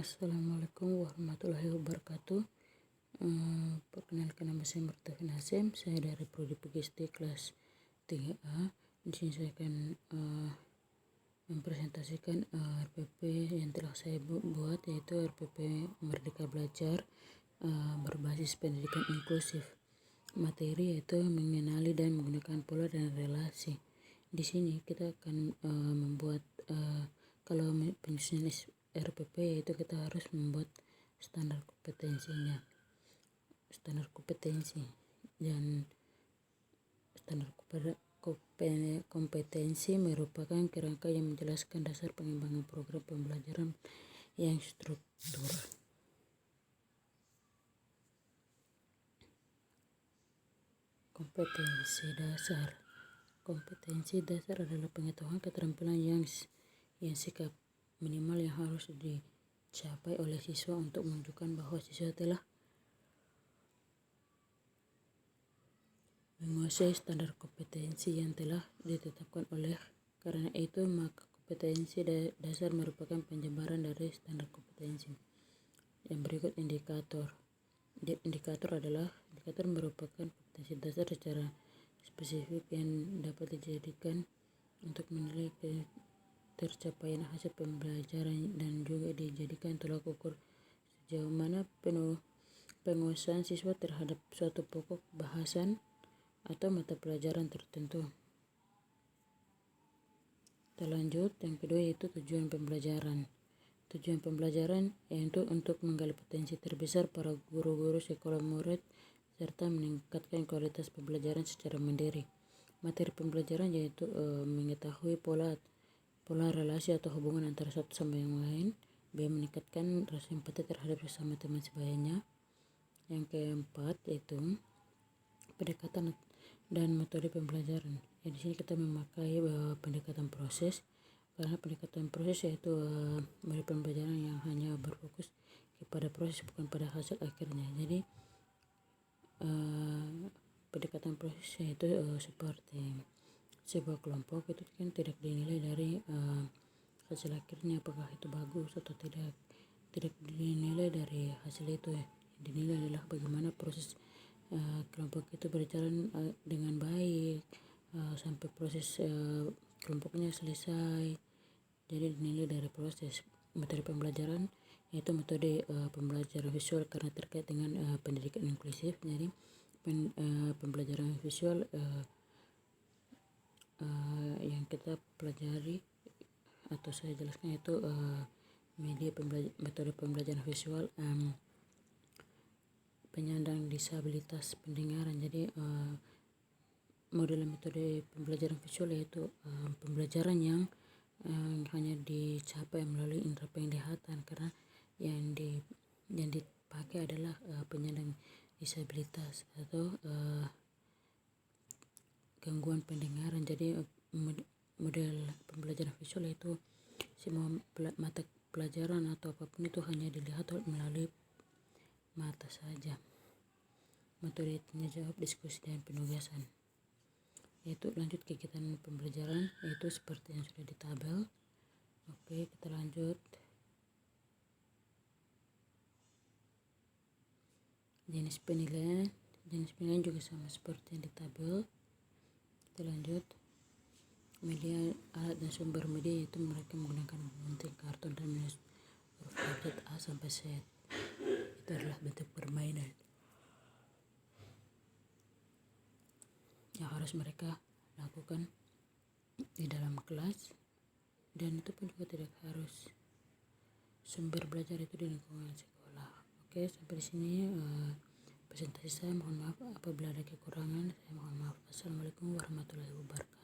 Assalamualaikum warahmatullahi wabarakatuh. Perkenalkan, nama saya Murtafin Hasim. Saya dari Prodi PGSD kelas 3A. Di sini saya akan mempresentasikan RPP yang telah saya buat, yaitu RPP Merdeka Belajar berbasis pendidikan inklusif. Materi yaitu mengenali dan menggunakan pola dan relasi. Di sini kita akan membuat kalau penyusunan RPP, yaitu kita harus membuat standar kompetensi dan standar kompetensi merupakan kerangka yang menjelaskan dasar pengembangan program pembelajaran yang struktur. Kompetensi dasar adalah pengetahuan keterampilan yang sikap minimal yang harus dicapai oleh siswa untuk menunjukkan bahwa siswa telah menguasai standar kompetensi yang telah ditetapkan. Karena itu, maka kompetensi dasar merupakan penjabaran dari standar kompetensi. Yang berikut indikator. Indikator merupakan kompetensi dasar secara spesifik yang dapat dijadikan untuk menilai tercapaian hasil pembelajaran dan juga dijadikan tolak ukur sejauh mana penguasaan siswa terhadap suatu pokok bahasan atau mata pelajaran tertentu. Kita lanjut, yang kedua yaitu tujuan pembelajaran. Tujuan pembelajaran yaitu untuk menggali potensi terbesar para guru-guru, sekolah, murid, serta meningkatkan kualitas pembelajaran secara mandiri. Materi pembelajaran yaitu mengetahui pola relasi atau hubungan antara satu sama yang lain, meningkatkan rasa empati terhadap sesama teman sebayanya. Yang keempat yaitu pendekatan dan metode pembelajaran. Di sini kita memakai pendekatan proses, karena pendekatan proses yaitu metode pembelajaran yang hanya berfokus kepada proses, bukan pada hasil akhirnya. Jadi pendekatan proses yaitu seperti sebuah kelompok itu kan tidak dinilai dari hasil akhirnya apakah itu bagus atau tidak dinilai dari hasil itu. Dinilai adalah bagaimana proses kelompok itu berjalan dengan baik sampai proses kelompoknya selesai. Jadi dinilai dari proses. Metode pembelajaran yaitu metode pembelajaran visual karena terkait dengan pendidikan inklusif. Jadi pembelajaran visual yang kita pelajari atau saya jelaskan itu metode pembelajaran visual penyandang disabilitas pendengaran. Jadi model metode pembelajaran visual yaitu pembelajaran yang hanya dicapai melalui indera penglihatan, karena yang dipakai adalah penyandang disabilitas atau gangguan pendengaran. Jadi model pembelajaran visual itu semua mata pelajaran atau apapun itu hanya dilihat melalui mata saja. Metode tanya jawab, diskusi, dan penugasan. Yaitu lanjut kegiatan pembelajaran yaitu seperti yang sudah di tabel. Oke, kita lanjut. Jenis penilaian juga sama seperti yang di tabel. Kita lanjut. Media, alat dan sumber media yaitu mereka menggunakan gunting, karton, dan huruf alfabet A sampai Z. Itu adalah bentuk permainan yang harus mereka lakukan di dalam kelas, dan itu pun juga tidak harus sumber belajar itu di lingkungan sekolah. Oke, sampai di sini presentasi saya. Mohon maaf apabila ada kekurangan, saya mohon maaf. Assalamualaikum warahmatullahi wabarakatuh.